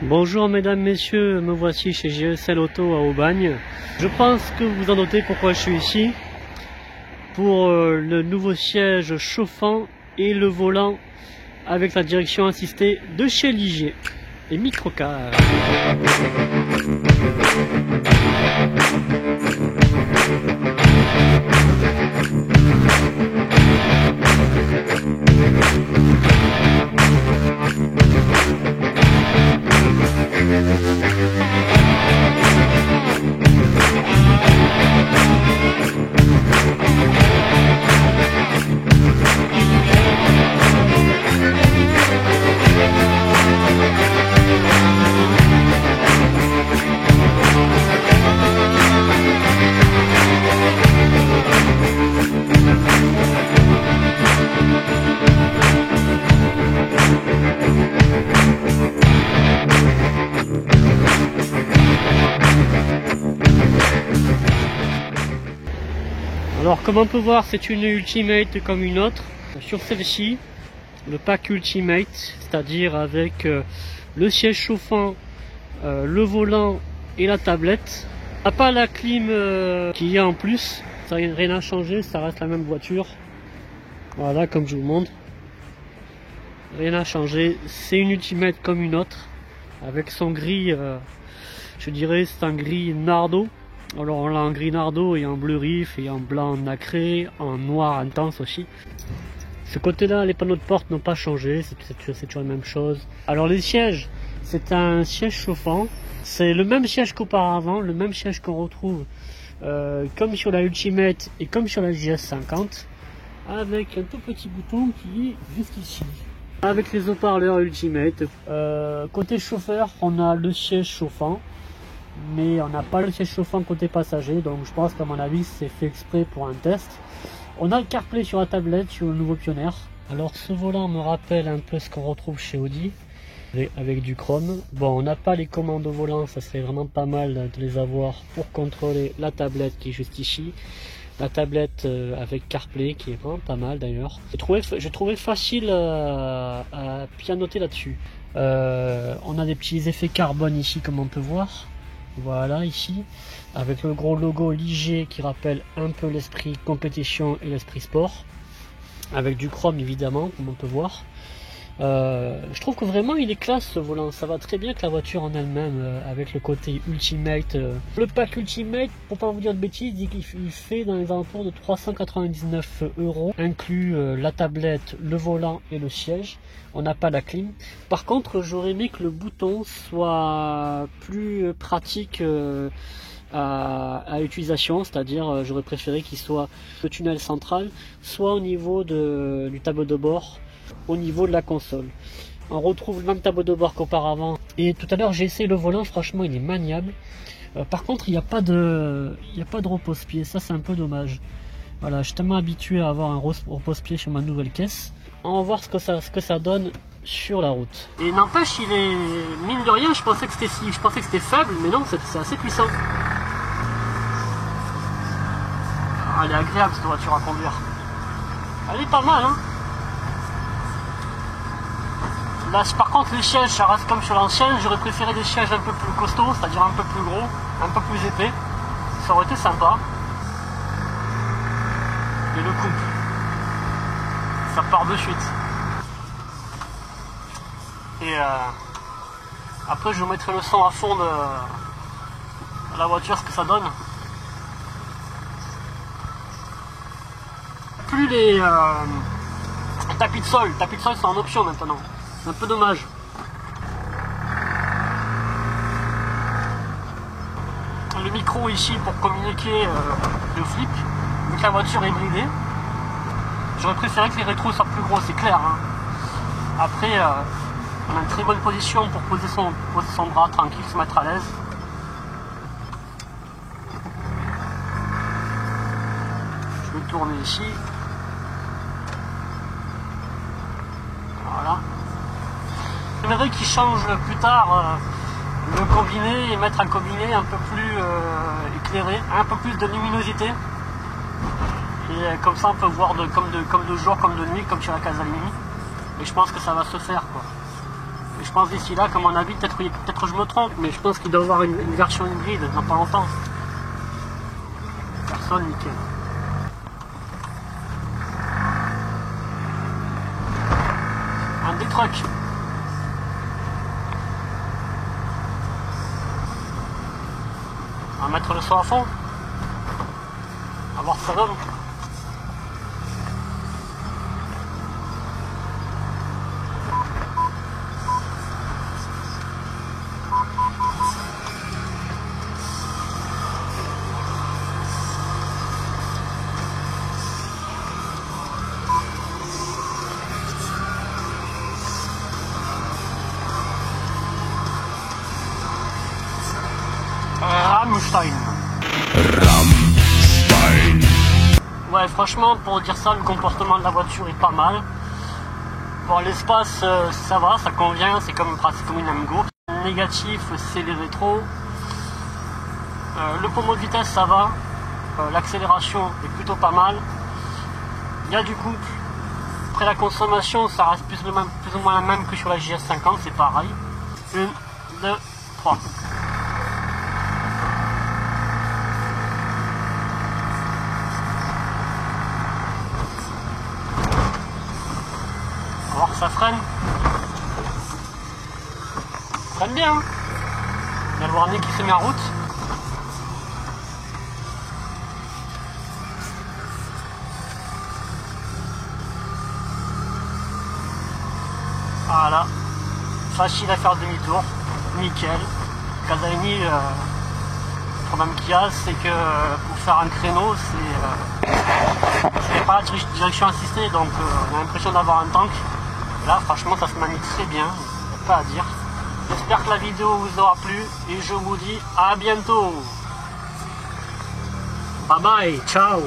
Bonjour mesdames, messieurs, me voici chez GSL Auto à Aubagne. Je pense que vous vous en doutez pourquoi je suis ici. Pour le nouveau siège chauffant et le volant avec la direction assistée de chez Ligier et Microcar. Alors comme on peut voir, c'est une Ultimate comme une autre. Sur celle-ci, le pack Ultimate, c'est-à-dire avec le siège chauffant, le volant et la tablette. On n'a pas la clim qu'il y a en plus, ça rien n'a changé, ça reste la même voiture. Voilà, comme je vous montre. Rien n'a changé, c'est une Ultimate comme une autre, avec son gris, je dirais c'est un gris nardo. Alors on l'a en gris nardo et en bleu rif et en blanc nacré, en noir intense aussi. Ce côté là, les panneaux de porte n'ont pas changé, c'est toujours la même chose. Alors les sièges, c'est un siège chauffant, c'est le même siège qu'auparavant, le même siège qu'on retrouve comme sur la Ultimate et comme sur la JS50, avec un tout petit bouton qui est juste ici. Avec les haut-parleurs Ultimate, côté chauffeur, on a le siège chauffant. Mais on n'a pas le siège chauffant côté passager, donc je pense qu'à mon avis c'est fait exprès pour un test. On a le CarPlay sur la tablette sur le nouveau Pioneer. Alors ce volant me rappelle un peu ce qu'on retrouve chez Audi avec du chrome. Bon, on n'a pas les commandes au volant, ça serait vraiment pas mal de les avoir pour contrôler la tablette qui est juste ici. La tablette avec CarPlay qui est vraiment pas mal d'ailleurs. J'ai trouvé facile à pianoter là-dessus. On a des petits effets carbone ici comme on peut voir. Voilà, ici, avec le gros logo Ligier qui rappelle un peu l'esprit compétition et l'esprit sport, avec du chrome évidemment, comme on peut voir. Je trouve que vraiment il est classe ce volant, ça va très bien avec la voiture en elle-même, avec le côté Ultimate. Le pack Ultimate, pour pas vous dire de bêtises, il fait dans les alentours de 399 €, inclus la tablette, le volant et le siège. On n'a pas la clim. Par contre, j'aurais aimé que le bouton soit plus pratique à utilisation, c'est-à-dire j'aurais préféré qu'il soit le tunnel central, soit au niveau du tableau de bord, au niveau de la console. On retrouve le même tableau de bord qu'auparavant. Et tout à l'heure j'ai essayé le volant, franchement il est maniable. Par contre il n'y a pas de repose-pied, ça c'est un peu dommage. Voilà, je suis tellement habitué à avoir un repose-pied sur ma nouvelle caisse. On va voir ce que ça donne sur la route. Et n'empêche, il est mine de rien, je pensais que c'était faible, mais non, c'est assez puissant. Ah, elle est agréable cette voiture à conduire. Elle est pas mal, hein. Là, par contre, les sièges, ça reste comme sur l'ancienne. J'aurais préféré des sièges un peu plus costauds, c'est-à-dire un peu plus gros, un peu plus épais. Ça aurait été sympa. Et le couple, ça part de suite. Et après, je vous mettrai le son à fond de la voiture, ce que ça donne. Plus les tapis de sol c'est en option maintenant. C'est un peu dommage. Le micro ici pour communiquer le flip, vu que la voiture est bridée. J'aurais préféré que les rétros soient plus gros, c'est clair. Hein. Après, on a une très bonne position pour poser son bras tranquille, se mettre à l'aise. Je vais tourner ici. Voilà. J'aimerais qu'ils changent plus tard le combiné et mettre un combiné un peu plus éclairé, un peu plus de luminosité. Et comme ça on peut voir comme de jour, comme de nuit, comme sur la Casalini. Et je pense que ça va se faire quoi. Et je pense d'ici là, comme mon avis, peut-être je me trompe, mais je pense qu'il doit y avoir une version hybride dans pas longtemps. Personne, nickel. Un des trucks. On va mettre le son à fond. On va voir ce que ça donne. Rammstein. Ouais, franchement, pour dire ça, le comportement de la voiture est pas mal. Bon, l'espace, ça va, ça convient, c'est comme pratiquement une Amgo. Négatif, c'est les rétros. Le pommeau de vitesse, ça va. L'accélération est plutôt pas mal. Il y a du couple. Après la consommation, ça reste plus ou moins la même que sur la JS50, c'est pareil. 1, 2, 3. On va voir que ça freine. Ça freine bien. Il y a le warning qui s'est mis en route. Voilà, facile à faire demi-tour, nickel. Casalini, le problème qu'il y a, c'est que pour faire un créneau, c'est pas la direction assistée, donc on a l'impression d'avoir un tank. Là, franchement, ça se manie très bien, pas à dire. J'espère que la vidéo vous aura plu et je vous dis à bientôt. Bye bye, ciao.